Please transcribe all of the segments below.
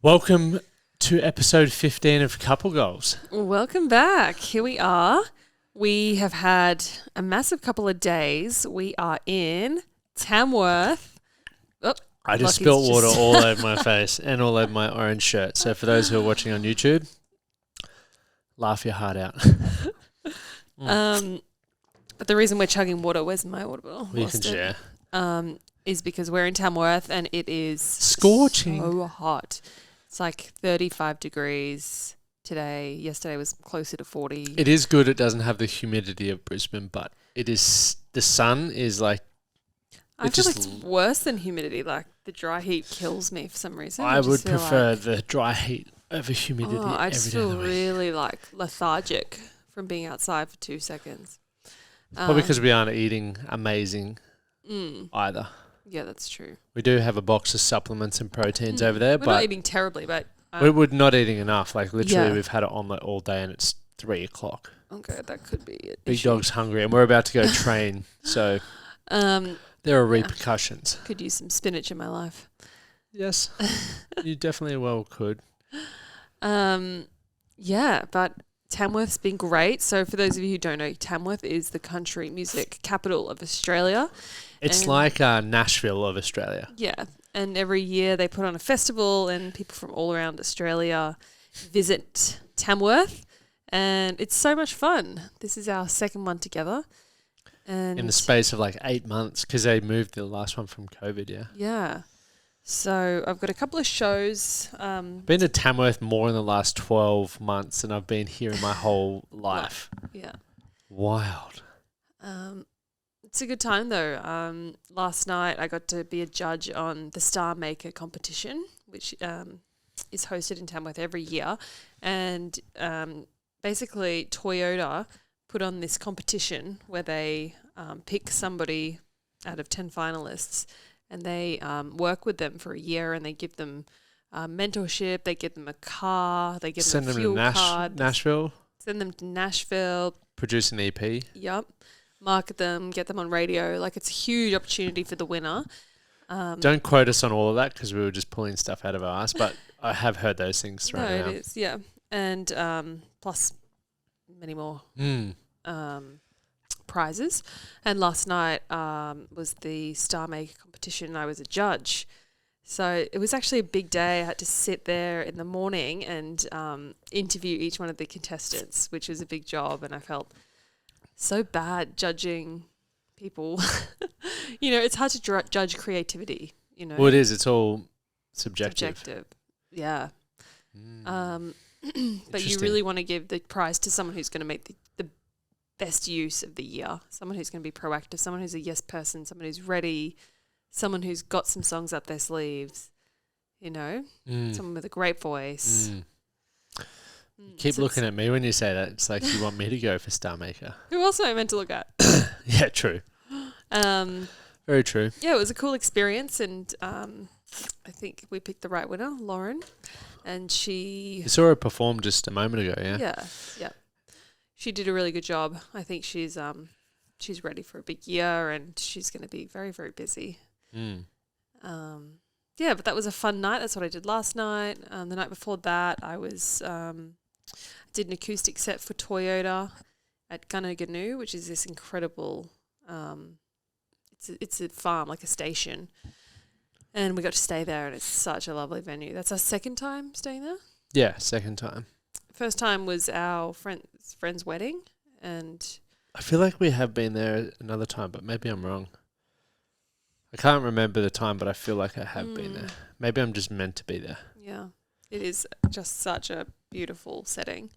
Welcome to episode 15 of Couple Goals. Welcome back. Here we are. We have had a massive couple of days. We are in Tamworth. Oh, I just spilled water all over my face and all over my orange shirt. So for those who are watching on YouTube, laugh your heart out. But the reason we're chugging water, where's my water bottle? We can share. Is because we're in Tamworth and it is Scorching. So hot. It's like 35 degrees today. Yesterday was closer to 40. It is good it doesn't have the humidity of Brisbane, but it is, the sun is like, I feel like it's worse than humidity. Like the dry heat kills me for some reason. I would prefer the dry heat over humidity every day of the week. I just feel really like lethargic from being outside for 2 seconds. Probably because we aren't eating amazing either. Yeah, that's true. We do have a box of supplements and proteins over there, we're not eating terribly, but we're not eating enough. Like literally, we've had an omelette all day, and it's 3 o'clock. Okay, that could be it. Big dog's hungry, and we're about to go train, so there are repercussions. Could use some spinach in my life. Yes, you definitely well could. Yeah, but Tamworth's been great. So for those of you who don't know, Tamworth is the country music capital of Australia. It's like Nashville of Australia. Yeah, and every year they put on a festival and people from all around Australia visit Tamworth, and it's so much fun. This is our second one together. And in the space of like 8 months, because they moved the last one from COVID, yeah. Yeah. So I've got a couple of shows. Been to Tamworth more in the last 12 months than I've been here in my whole life. Yeah. Wild. It's a good time though. Last night I got to be a judge on the Star Maker competition, which is hosted in Tamworth every year. And basically Toyota put on this competition where they pick somebody out of 10 finalists and they work with them for a year and they give them mentorship, they give them a car, they give them a fuel card. Nashville? Send them to Nashville. Produce an EP. Yep. Market them, get them on radio. Like it's a huge opportunity for the winner. Don't quote us on all of that because we were just pulling stuff out of our ass, but I have heard those things thrown around. No, it is, yeah. And plus many more prizes. And last night was the Star Maker competition. I was a judge. So it was actually a big day. I had to sit there in the morning and interview each one of the contestants, which was a big job. And I felt so bad judging people. You know, it's hard to judge creativity, you know. Well, it is. It's all subjective. Yeah. But you really want to give the prize to someone who's going to make the best use of the year, someone who's going to be proactive, someone who's a yes person, someone who's ready, someone who's got some songs up their sleeves, you know, someone with a great voice. You keep looking at me when you say that. It's like you want me to go for Star Maker. Who else am I meant to look at? Yeah, true. Very true. Yeah, it was a cool experience, and I think we picked the right winner, Lauren, and she... You saw her perform just a moment ago, yeah? Yeah. She did a really good job. I think she's ready for a big year, and she's going to be very, very busy. Yeah, but that was a fun night. That's what I did last night. The night before that, I was did an acoustic set for Toyota at Gunnaganoo, which is this incredible. It's a farm, like a station, and we got to stay there, and it's such a lovely venue. That's our second time staying there. Yeah, second time. First time was our friend's wedding, and I feel like we have been there another time, but maybe I'm wrong. I can't remember the time, but I feel like I have been there. Maybe I'm just meant to be there. Yeah, it is just such a beautiful setting.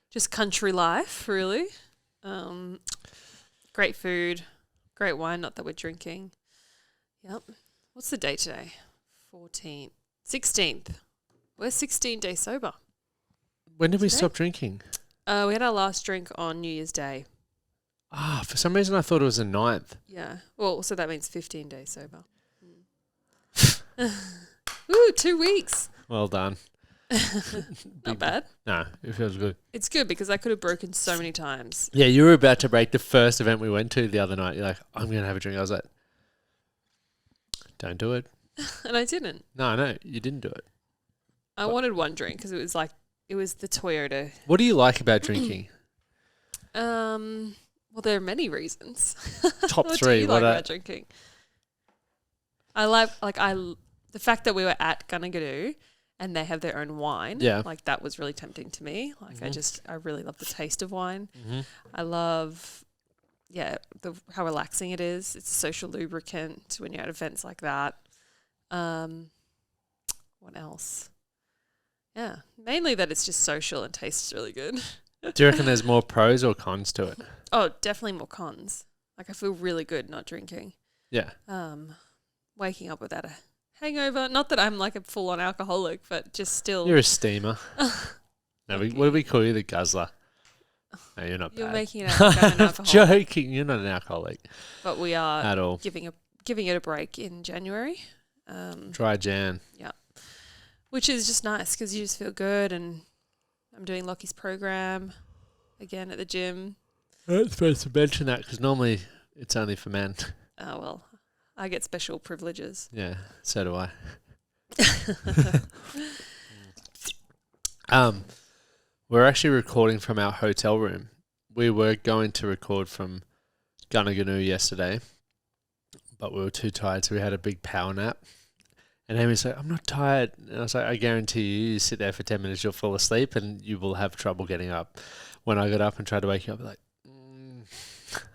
Just country life, really. Great food, great wine, not that we're drinking. Yep. What's the date today? 14th. 16th. We're 16 days sober. When did we stop drinking? We had our last drink on New Year's Day. For some reason I thought it was the 9th. Yeah. Well, so that means 15 days sober. Ooh, 2 weeks. Well done. Not bad. No, it feels good. It's good because I could have broken so many times. Yeah, you were about to break the first event we went to the other night. You're like, I'm going to have a drink. I was like, don't do it. And I didn't. No, you didn't do it. I wanted one drink because it was the Toyota. What do you like about drinking? Well, there are many reasons. Top What three. do you like about drinking? I like the fact that we were at Gunnagadoo and they have their own wine. Yeah. Like that was really tempting to me. Like I really love the taste of wine. Mm-hmm. I love, how relaxing it is. It's a social lubricant when you're at events like that. What else? Yeah, mainly that it's just social and tastes really good. Do you reckon there's more pros or cons to it? Oh, definitely more cons. Like I feel really good not drinking. Yeah. Waking up without a hangover. Not that I'm like a full-on alcoholic, but just still. You're a steamer. No, Okay. what do we call you? The guzzler. No, you're not You're bad. making it out like I'm an I'm alcoholic. joking. You're not an alcoholic But we are at all. giving it a break in January. Dry Jan. Which is just nice because you just feel good. And I'm doing Lockie's program again at the gym. I'm not supposed to mention that because normally it's only for men. Oh, well, I get special privileges. Yeah, so do I. We're actually recording from our hotel room. We were going to record from Gunnagadoo yesterday, but we were too tired, so we had a big power nap. And Amy's like, I'm not tired. And I was like, I guarantee you sit there for 10 minutes, you'll fall asleep and you will have trouble getting up. When I got up and tried to wake you up, like,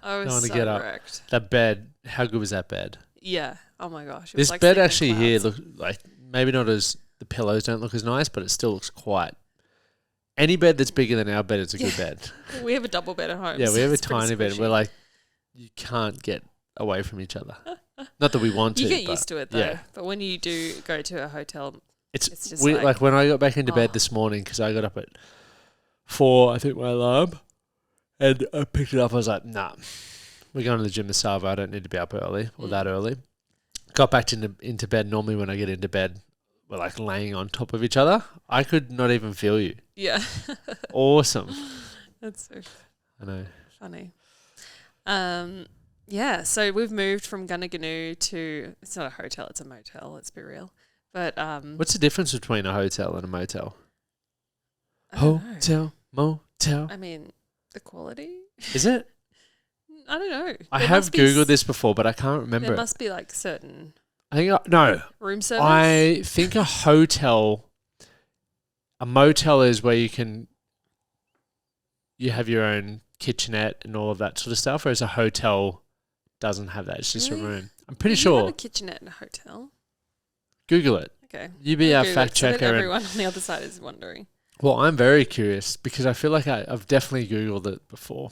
I was don't want to so get up. wrecked. That bed, how good was that bed? Yeah. Oh my gosh. It This was like bed sleeping in actually here clouds. looks like, maybe not as, the pillows don't look as nice, but it still looks quite. Any bed that's bigger than our bed is a good bed. We have a double bed at home. Yeah, so we have a it's pretty tiny bed. squishy. We're like, you can't get away from each other. Not that we want to. You get but used to it though. yeah. But when you do go to a hotel, It's just weird. Like when I got back into bed Oh. this morning, because I got up at 4, I think my alarm, and I picked it up. I was like, nah, we're going to the gym this Sava. I don't need to be up early or that early. Got back into bed. Normally when I get into bed, we're like laying on top of each other. I could not even feel you. yeah. Awesome. That's so I know. funny. Yeah, so we've moved from Gunnagadoo to, it's not a hotel, it's a motel, let's be real. But What's the difference between a hotel and a motel? I don't know. Hotel, motel. I mean, the quality? Is it? I don't know. I There have must be Googled this before, but I can't remember There it. must be like certain I think no. room service. I think a motel is where you have your own kitchenette and all of that sort of stuff, whereas a hotel doesn't have that. It's just a Really? room. I'm pretty You have sure. a kitchenette in a hotel. Google it. Okay. You be our Google fact it so that checker. everyone on the other side is wondering. Well, I'm very curious because I feel like I've definitely Googled it before.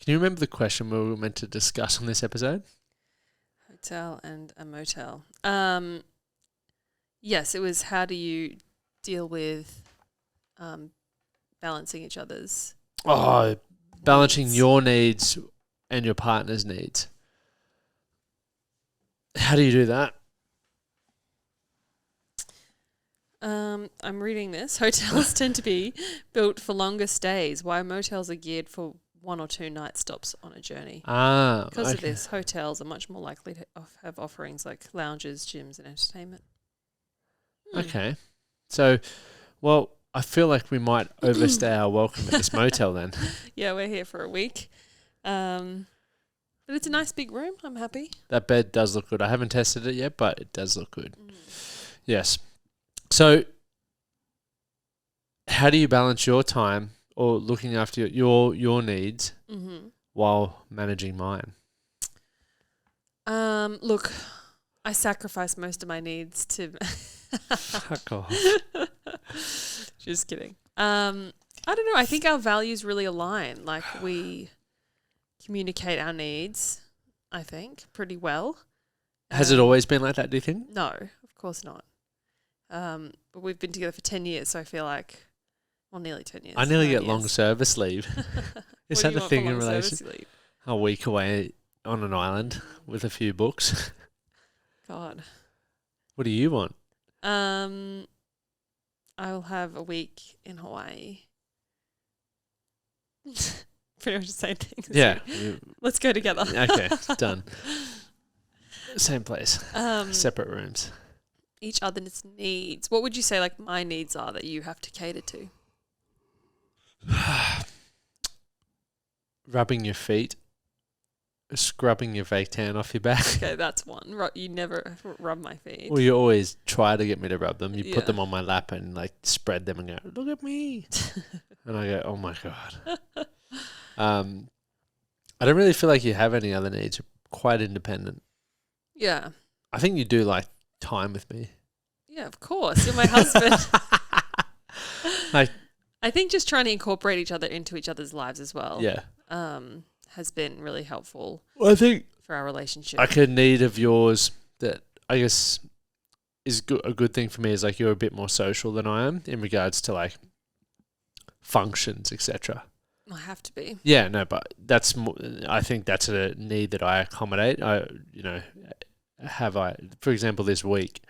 Can you remember the question we were meant to discuss on this episode? Hotel and a motel. Yes, it was how do you deal with balancing each other's Oh, balancing needs. your needs and your partner's needs. How do you do that? I'm reading this. Hotels tend to be built for longer stays, while motels are geared for 1 or 2 night stops on a journey. Ah, Because of okay. this, hotels are much more likely to have offerings like lounges, gyms, and entertainment. Okay. So, well, I feel like we might overstay our welcome at this motel then. Yeah, we're here for a week. But it's a nice big room. I'm happy. That bed does look good. I haven't tested it yet, but it does look good. Yes. So, how do you balance your time or looking after your needs Mm-hmm. while managing mine? Look, I sacrifice most of my needs to. Fuck off. Just kidding. I don't know. I think our values really align. Like we communicate our needs, I think, pretty well. Has it always been like that, do you think? No, of course not. But we've been together for 10 years, so I feel like, well, nearly 10 years. I nearly 9 get long years. service leave. Is What do that you the want thing for in long relation? service leave? A week away on an island with a few books. God. What do you want? I'll have a week in Hawaii. Pretty much the same thing. Yeah. Let's go together. Okay, done. Same place. Um, Separate rooms. each other's needs. What would you say like my needs are that you have to cater to? Rubbing your feet, scrubbing your fake tan off your back. Okay, that's one. You never rub my feet. Well, you always try to get me to rub them. You Yeah. put them on my lap and like spread them and go, look at me. And I go, oh my God. I don't really feel like you have any other needs. You're quite independent. Yeah. I think you do like time with me. Yeah, of course. You're my husband. Like, I think just trying to incorporate each other into each other's lives as well. yeah. Has been really helpful Well, I think for our relationship. like a need of yours that I guess is a good thing for me is like you're a bit more social than I am in regards to like functions, etc. I have to be. Yeah, no, but that's I think that's a need that I accommodate. For example, this week,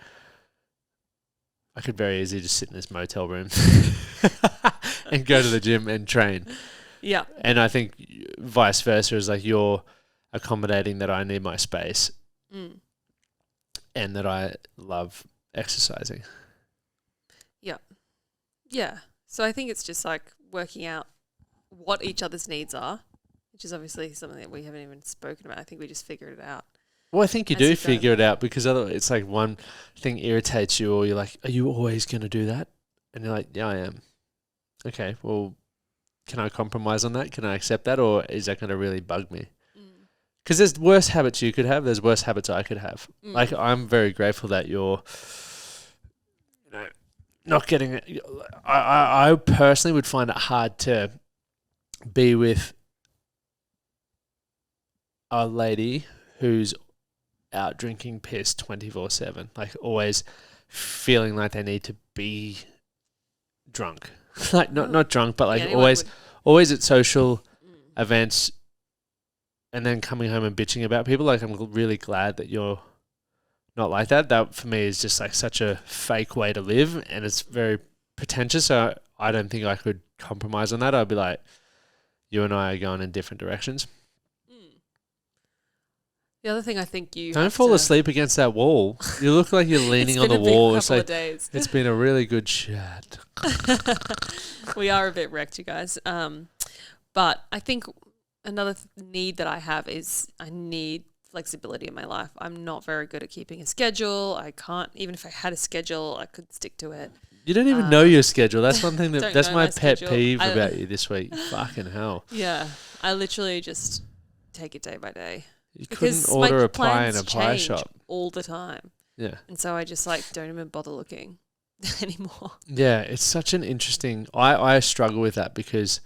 I could very easily just sit in this motel room and go to the gym and train. Yeah. And I think vice versa is like you're accommodating that I need my space and that I love exercising. Yeah. So I think it's just like working out what each other's needs are, which is obviously something that we haven't even spoken about. I think we just figured it out. Well, I think you do figure it out because otherwise it's like one thing irritates you or you're like, are you always going to do that? And you're like, yeah, I am. Okay, well, can I compromise on that? Can I accept that? Or is that going to really bug me? Because there's worse habits you could have. There's worse habits I could have. Like, I'm very grateful that you're, not getting it. I personally would find it hard to be with a lady who's out drinking piss 24/7, like always feeling like they need to be drunk, like not drunk, but like always at social events, and then coming home and bitching about people. Like I'm really glad that you're not like that. That for me is just like such a fake way to live, and it's very pretentious. So I don't think I could compromise on that. I'd be like, you and I are going in different directions. The other thing I think you don't fall asleep against that wall. You look like you're leaning on the wall. It's been a couple of days. It's been a really good chat. We are a bit wrecked, you guys. But I think another need that I have is I need flexibility in my life. I'm not very good at keeping a schedule. I can't, even if I had a schedule, I could stick to it. You don't even know your schedule. That's one thing that's my pet schedule. peeve about you this week. Fucking hell. Yeah. I literally just take it day by day. You couldn't order a pie in a pie shop all the time. Yeah. And so I just like don't even bother looking anymore. Yeah, it's such an interesting. I struggle with that because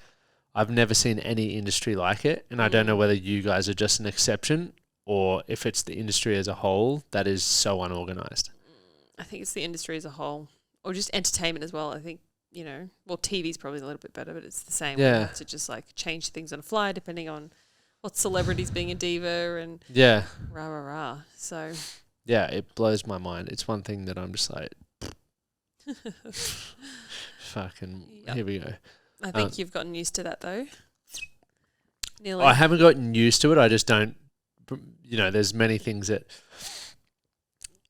I've never seen any industry like it, and I don't know whether you guys are just an exception or if it's the industry as a whole that is so unorganized. I think it's the industry as a whole, or just entertainment as well. I think well, TV's probably a little bit better, but it's the same. Yeah. We have to just like change things on the fly depending on what celebrities being a diva and rah. So yeah, it blows my mind. It's one thing that I'm just like, fucking, here we go. I think you've gotten used to that though. Nearly. I haven't gotten used to it. I just don't, there's many things that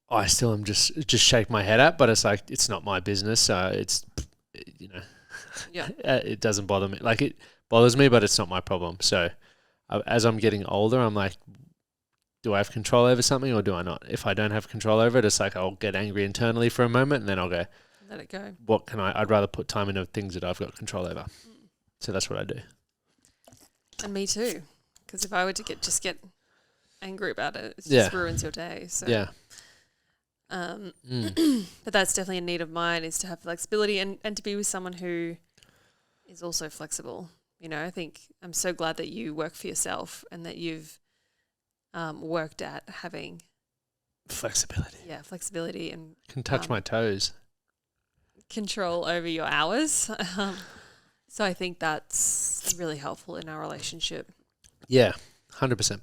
I still am just shake my head at, but it's like, it's not my business. So it's, it doesn't bother me. Like it bothers me, but it's not my problem. So as I'm getting older, I'm like, do I have control over something or do I not? If I don't have control over it, it's like I'll get angry internally for a moment and then I'll go, let it go. What can I'd rather put time into things that I've got control over. So that's what I do. And me too. Because if I were to get angry about it, it just ruins your day. So yeah. But that's definitely a need of mine, is to have flexibility and to be with someone who is also flexible. I think I'm so glad that you work for yourself and that you've worked at having flexibility. Yeah, flexibility and can touch my toes. Control over your hours. So I think that's really helpful in our relationship. Yeah, 100%.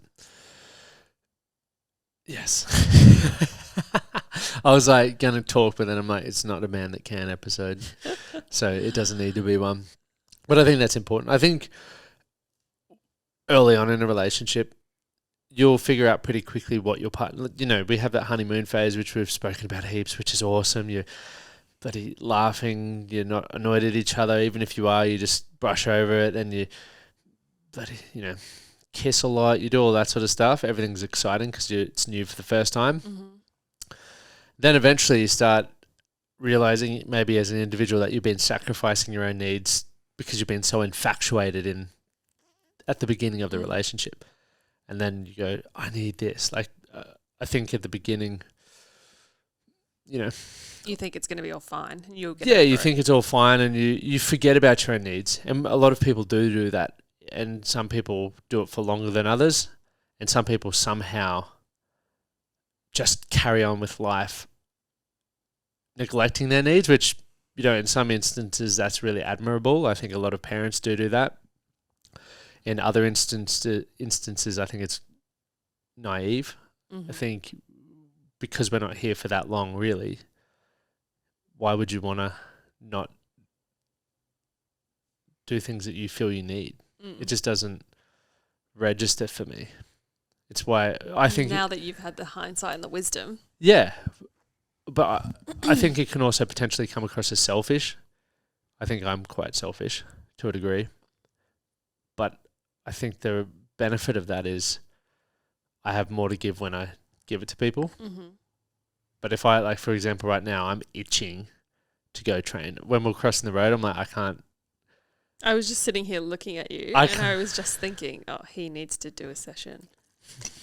Yes. I was like going to talk, but then I'm like, it's not a man that can episode. So it doesn't need to be one. But I think that's important. I think early on in a relationship, you'll figure out pretty quickly what your partner, we have that honeymoon phase, which we've spoken about heaps, which is awesome. You're bloody laughing, you're not annoyed at each other. Even if you are, you just brush over it and you bloody, kiss a lot. You do all that sort of stuff. Everything's exciting because it's new for the first time. Mm-hmm. Then eventually you start realizing maybe as an individual that you've been sacrificing your own needs because you've been so infatuated at the beginning of the relationship. And then you go, I need this. Like, I think at the beginning, you think it's going to be all fine. And you'll get you think it's all fine and you forget about your own needs. And a lot of people do that. And some people do it for longer than others. And some people somehow just carry on with life neglecting their needs, which, in some instances, that's really admirable. I think a lot of parents do that. In other instances, I think it's naive. Mm-hmm. I think because we're not here for that long, really, why would you want to not do things that you feel you need? It just doesn't register for me. It's why I think... Now that you've had the hindsight and the wisdom. Yeah. But I think it can also potentially come across as selfish. I think I'm quite selfish to a degree. But I think the benefit of that is I have more to give when I give it to people. Mm-hmm. But if I, like, for example, right now, I'm itching to go train. When we're crossing the road, I'm like, I can't. I was just sitting here looking at you and I was just thinking, oh, he needs to do a session.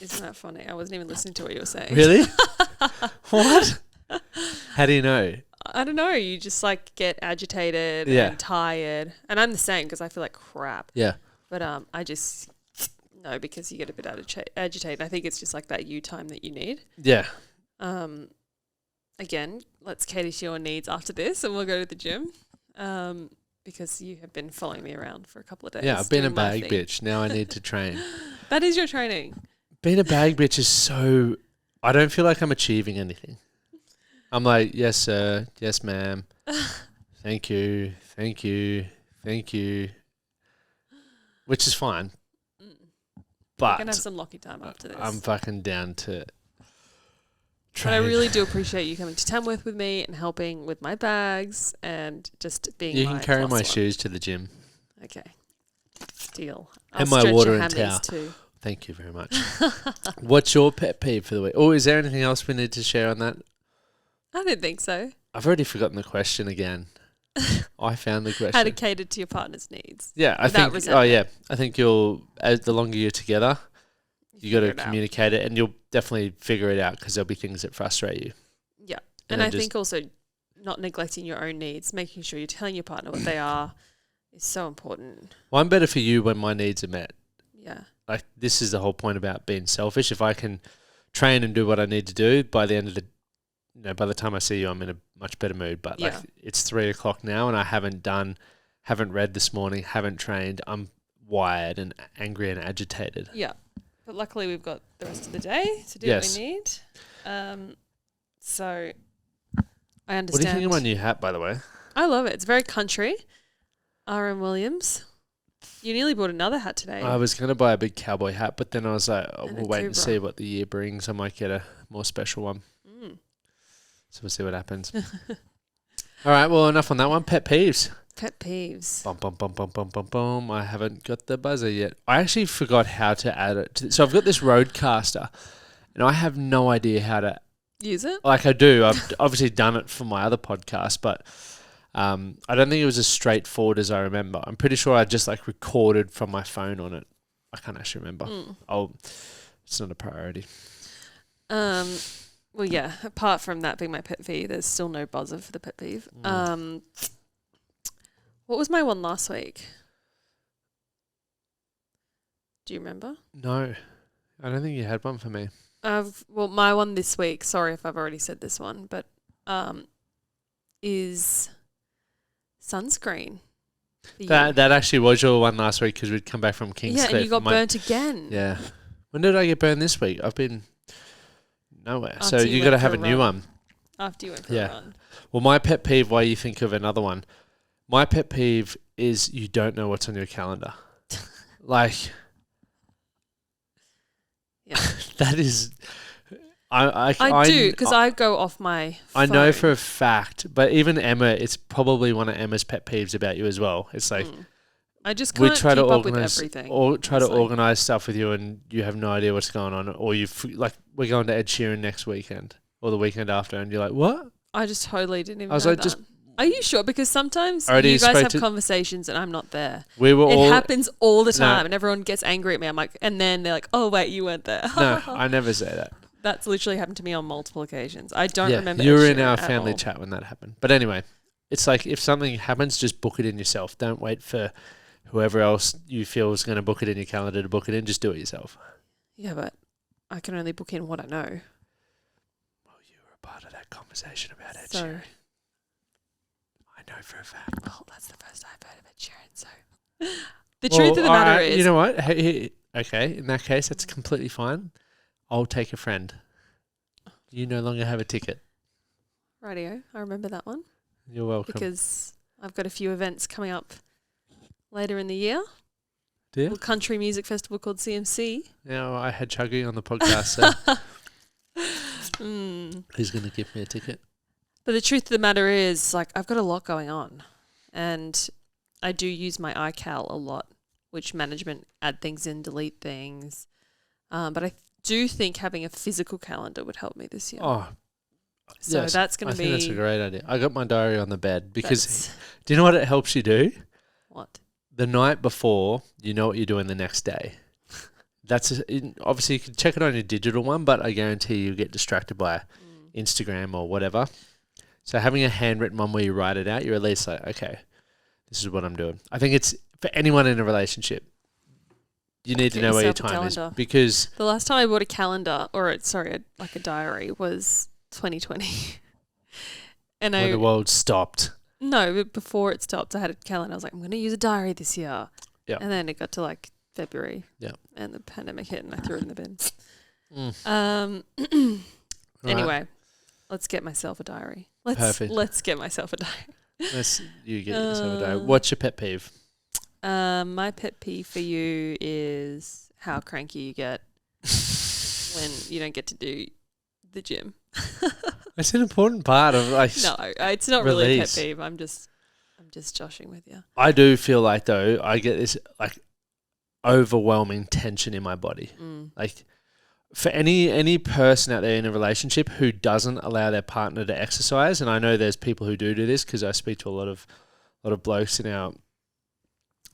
Isn't that funny? I wasn't even listening to what you were saying. Really? What? How do you know? I don't know. You just like get agitated and tired. And I'm the same because I feel like crap. Yeah. But I just, no, because you get a bit agitated. I think it's just like that you time that you need. Yeah. Again, let's cater to your needs after this and we'll go to the gym. Because you have been following me around for a couple of days. Yeah, I've been a bag bitch. Now I need to train. That is your training. Being a bag bitch is so... I don't feel like I'm achieving anything. I'm like, yes, sir. Yes, ma'am. Thank you. Thank you. Thank you. Which is fine. But... We're going to have some lucky time after this. I'm fucking down to... But I really do appreciate you coming to Tamworth with me and helping with my bags and just being You can carry my one. shoes to the gym. Okay. Deal. And I'll my water and hammies towel. Too. Thank you very much. What's your pet peeve for the week? Oh, is there anything else we need to share on that? I don't think so. I've already forgotten the question again. I found the question. How to cater to your partner's needs. Yeah, I think. Oh, yeah. I think as the longer you're together, you got to communicate it, and you'll definitely figure it out because there'll be things that frustrate you. Yeah, and I think also not neglecting your own needs, making sure you're telling your partner what they are, is so important. Well, I'm better for you when my needs are met. Yeah. Like, this is the whole point about being selfish. If I can train and do what I need to do, by the end of by the time I see you, I'm in a much better mood. But it's 3:00 now, and I haven't read this morning, haven't trained. I'm wired and angry and agitated. Yeah. But luckily we've got the rest of the day to do what we need. So I understand. What do you think of my new hat, by the way? I love it. It's very country. R.M. Williams. You nearly bought another hat today. I was going to buy a big cowboy hat, but then I was like, we'll wait and see what the year brings. I might get a more special one. So we'll see what happens. All right, well, enough on that one. Pet peeves. Pet peeves. Bum, bum, bum, bum, bum, bum, bum. I haven't got the buzzer yet. I actually forgot how to add it. So I've got this Roadcaster, and I have no idea how to... Use it? Like I do. I've obviously done it for my other podcast, but I don't think it was as straightforward as I remember. I'm pretty sure I just recorded from my phone on it. I can't actually remember. It's not a priority. Well, yeah, apart from that being my pet peeve, there's still no buzzer for the pet peeve. What was my one last week? Do you remember? No, I don't think you had one for me. Well, my one this week, sorry if I've already said this one, but is sunscreen. That actually was your one last week because we'd come back from King's Cliff. Yeah, and you got burnt again. Yeah. When did I get burned this week? I've been nowhere. After so you got to have a new one. After you went for a run. Well, my pet peeve, why you think of another one, my pet peeve is you don't know what's on your calendar. Yeah. That is, I do, because I go off my I phone. know for a fact, but even Emma, it's probably one of Emma's pet peeves about you as well. It's like I just we can't try to keep up with organize everything. or try to honestly. organize stuff with you, and you have no idea what's going on, or like we're going to Ed Sheeran next weekend or the weekend after, and you're like, what? I just totally didn't even I was know like, that. just Are you sure? Because sometimes Already you guys spoke have to- conversations and I'm not there. We were It all happens all the No. time, and everyone gets angry at me. I'm like, and then they're like, "Oh wait, you weren't there." no, I never say that. That's literally happened to me on multiple occasions. I don't remember. You were Ed in our Sheeran at family all. chat when that happened. But anyway, it's like if something happens, just book it in yourself. Don't wait for whoever else you feel is going to book it in your calendar to book it in. Just do it yourself. Yeah, but I can only book in what I know. Well, you were a part of that conversation about Ed So, Sheeran. I know for a fact. well, that's the first I've heard of Ed Sheeran. So, the truth of the matter is, you know what? Okay, in that case, that's completely fine. I'll take a friend. You no longer have a ticket. radio. I remember that one You're welcome. because I've got a few events coming up later in the year. Do you? A little country music festival called CMC. Yeah, well, I had Chuggy on the podcast, so Mm. he's going to give me a ticket. But the truth of the matter is, like, I've got a lot going on, and I do use my iCal a lot, which management add things in, delete things. But I do think having a physical calendar would help me this year. Oh, so yes, that's going I to be. think that's a great idea. I got my diary on the bed because that's- do you know what it helps you do? what? The night before, you know what you're doing the next day. Obviously you can check it on your digital one, but I guarantee you get distracted by Instagram or whatever. So having a handwritten one where you write it out, you're at least like, okay, this is what I'm doing. I think it's for anyone in a relationship. You need to Get know where your yourself a time is calendar. because The last time I bought a calendar, like a diary, was 2020. And when the world stopped. No, but before it stopped, I had a calendar. I was like, I'm going to use a diary this year. Yeah. And then it got to like February. Yeah. And the pandemic hit and I threw it in the bin. Mm. Anyway, let's get myself a diary. Perfect. Let's get myself a diary. You get yourself a diary. What's your pet peeve? My pet peeve for you is how cranky you get when you don't get to do the gym. It's an important part of like. No, it's not really a pet Release. peeve. I'm just joshing with you. I do feel like though I get this like overwhelming tension in my body. Like for any person out there in a relationship who doesn't allow their partner to exercise, and I know there's people who do this because I speak to a lot of blokes in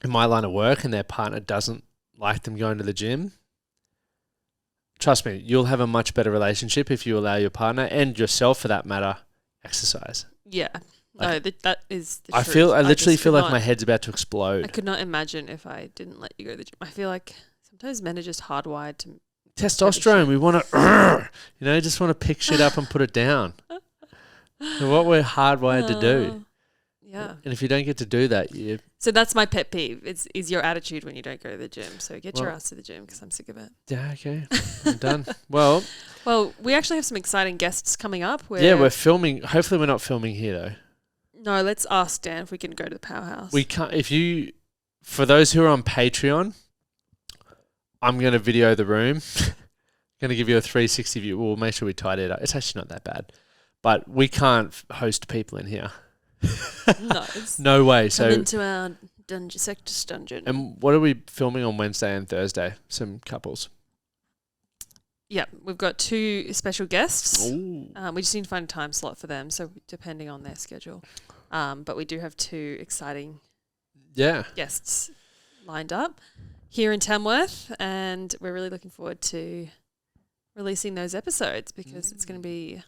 my line of work, and their partner doesn't like them going to the gym. Trust me, you'll have a much better relationship if you allow your partner and yourself, for that matter, exercise. Yeah. No, that is the I truth. literally just feel could like my head's about to explode. I could not imagine if I didn't let you go to the gym. I feel like sometimes men are just hardwired to. Testosterone, we want to, just want to pick shit up and put it down. So what we're hardwired to do. Yeah. And if you don't get to do that, you. So that's my pet peeve. Is your attitude when you don't go to the gym. So get your Well- ass to the gym because I'm sick of it. Yeah, okay. I'm done. Well, We actually have some exciting guests coming up. we're filming. Hopefully we're not filming here though. No, let's ask Dan if we can go to the powerhouse. We can't, for those who are on Patreon, I'm going to video the room. Going to give you a 360 view. We'll make sure we tidy it up. It's actually not that bad. But we can't host people in here. No, it's No way. come So, into our sector's dungeon. and what are we filming on Wednesday and Thursday? Some couples. Yeah, we've got 2 special guests. Ooh. We just need to find a time slot for them, so depending on their schedule. But we do have 2 exciting Yeah. guests lined up here in Tamworth, and we're really looking forward to releasing those episodes because it's going to be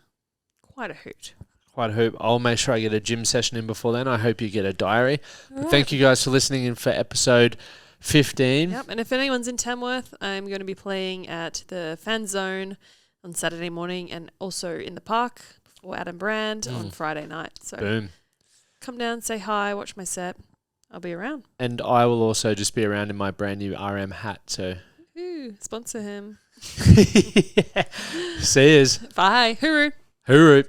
quite a hoot. Quite a hoop. I'll make sure I get a gym session in before then. I hope you get a diary. But Right. thank you guys for listening in for episode 15. Yep, and if anyone's in Tamworth, I'm going to be playing at the Fan Zone on Saturday morning and also in the park for Adam Brand on Friday night. So Boom. come down, say hi, watch my set. I'll be around. And I will also just be around in my brand new RM hat. So Ooh, sponsor him. see yous. Bye. Hooroo. Hooroo.